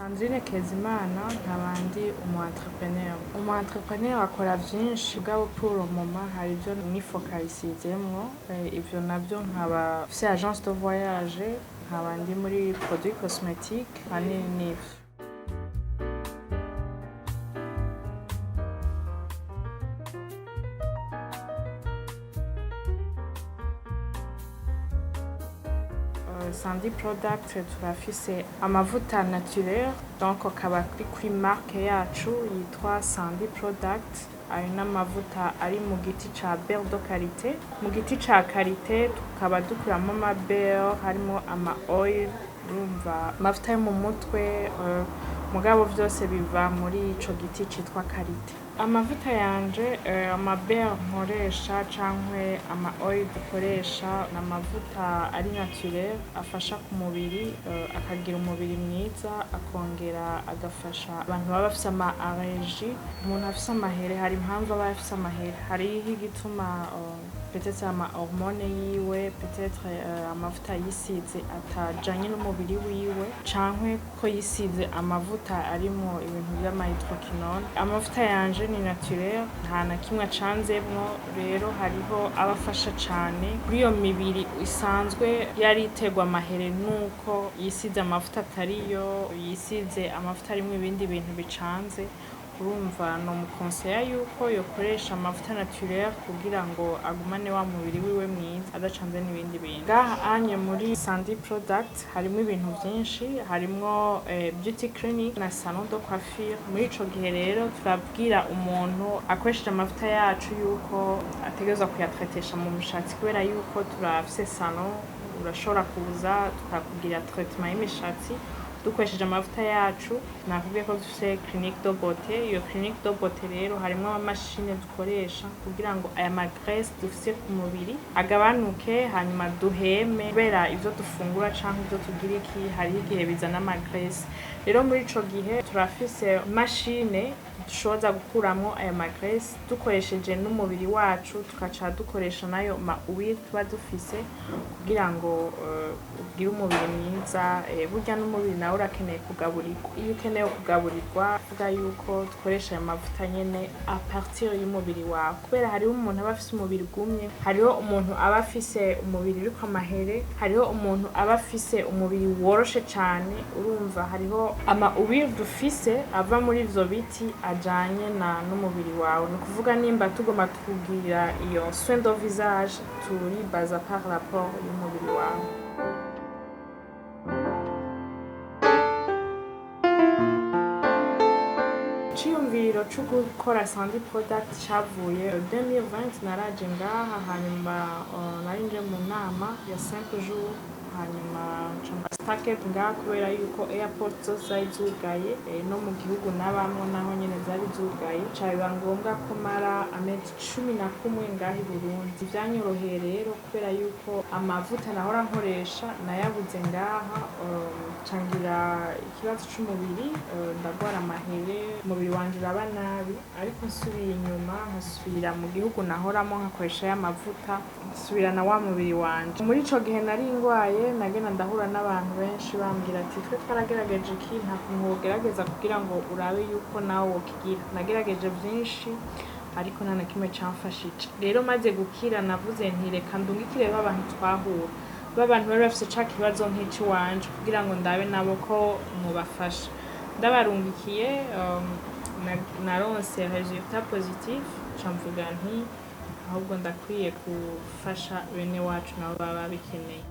Sandrine KEZIMANA nkabandi umu-entrepreneur. Umu-entrepreneur akora vyinshi bwabo pour le moment hari ivyo nifocalisizemwo, ivyo navyo nkaba mfise agence de voyage, nkaba ndi muri produits cosmétiques hanini n'ivyo. Sandy product turafise amavuta naturel, donc akaba kuri marque yacu yitwa Sandy product. Ayo n'amavuta ari mu giti ca beurre de qualité. Mu giti ca qualité tukaba dukuramo ama beurre, harimo ama oil, urumva amavuta yo mu mutwe, mugabo vyose biva muri ico giti citwa qualité. Amavuta yanje ama beurre nkoresha cankwe ama oil dukoresha n'amavuta ari naturel afasha ku mubiri, akagira umubiri mwiza, akongera agafasha abantu baba bafise amaherehere. Umuntu afise amahere hari impamvu aba afise amahere, hariho igituma peut-être ama hormone yiwe, peut-être amavuta yisize atajanye n'umubiri wiwe, cankwe ko yisize amavuta arimo ibintu vy'amahydroquinone. Amavuta yanje ni naturel, nta na kimwe acanzemwo, rero hariho abafasha cane kuri iyo mibiri isanzwe yariterwa amahere, nuko yisize amavuta atariyo, yisize amavuta arimwo ibindi bintu bicanze. Urumva no mukonseye yuko yokoresha amavuta naturel kugira ngo agumane wa mubiri wiwe mwiza adacanze n'ibindi bintu. Ngaha anye muri Sandy product harimo ibintu vyinshi, harimo beauty clinic na salon de coiffure. Muri ico gihe rero turabwira umuntu akoresheje amavuta yacu yuko ategerezwa kuyatretesha mu mishatsi, kubera yuko turafise salon, urashobora kuza tukakugira traitement y'imishatsi dukoresheje amavuta yacu. Nakubwiye ko dufise clinique de beauté. Iyo clinique de beauté rero harimo amamashine dukoresha kugira ngo aya magraisse dufise ku mubiri agabanuke, hanyuma duheme, kubera ivyo dufungura canke ivyo tugira iki hariho igihe bizana amagraisse. Rero muri ico gihe turafise mashine dushoboza gukuramwo aya magraisse dukoresheje n'umubiri wacu, tukaca dukoresha nayo ma huile tuba dufise kugira ngo ugire umubiri mwiza. Burya n'umubiri nawe urakeneye kugaburirwa. Iyo ukeneye kugaburirwa vuga yuko dukoresha aya mavuta nyene a partir y'umubiri wawe, kubera hariho umuntu aba afise umubiri gumye, hariho umuntu aba afise umubiri uriko amahere, hariho umuntu aba afise umubiri woroshe cane. Urumva hariho ama huile dufise ava muri ivyo biti ajanye n'umubiri wawe. Ni ukuvuga nimba tugomba tukugira iyo soin de visage, turibaza par rapport y'umubiri wawe. Iciyumviro co gukora Sandy product cavuye 2020. Naraje ngaha, hanyuma nari nje mu nama ya 5 jours, hanyuma stake ngaha kubera yuko airport zose zari zugaye, no mu gihugu nabamwo naho nyene zari zugaye, biba ngombwa ko mara amezi 11 ngaha i Burundi. Vyanyoroheye rero kubera yuko amavuta nahora nkoresha nayabuze ngaha, cangira ikibazo c'umubiri, ndagwara amahere, umubiri wanje uraba nabi. Ariko nsubiye inyuma nkasubira mu gihugu nahoramo nkakoresha y'amavuta, nsubirana wa mubiri wanje. Muri ico gihe nari ngwaye, nagenda ndahura n'abantu benshi bambwira ati twe twaragerageje iki, nta kuntu wogerageza kugira ngo urabe yuko nawe wokigira. Nagerageje vyinshi ariko nta na kimwe camfashije. Rero maze gukira navuze nti reka ndungikire b'abantu twahura, b'abantu bari bafise ca kibazo nk'ici wanje, kugira ngo ndabe nabo ko mubafasha. Ndabarungikiye, naronse resultat positif, camvuga nti ahubwo ndakwiye gufasha bene wacu nabo baba bikeneye.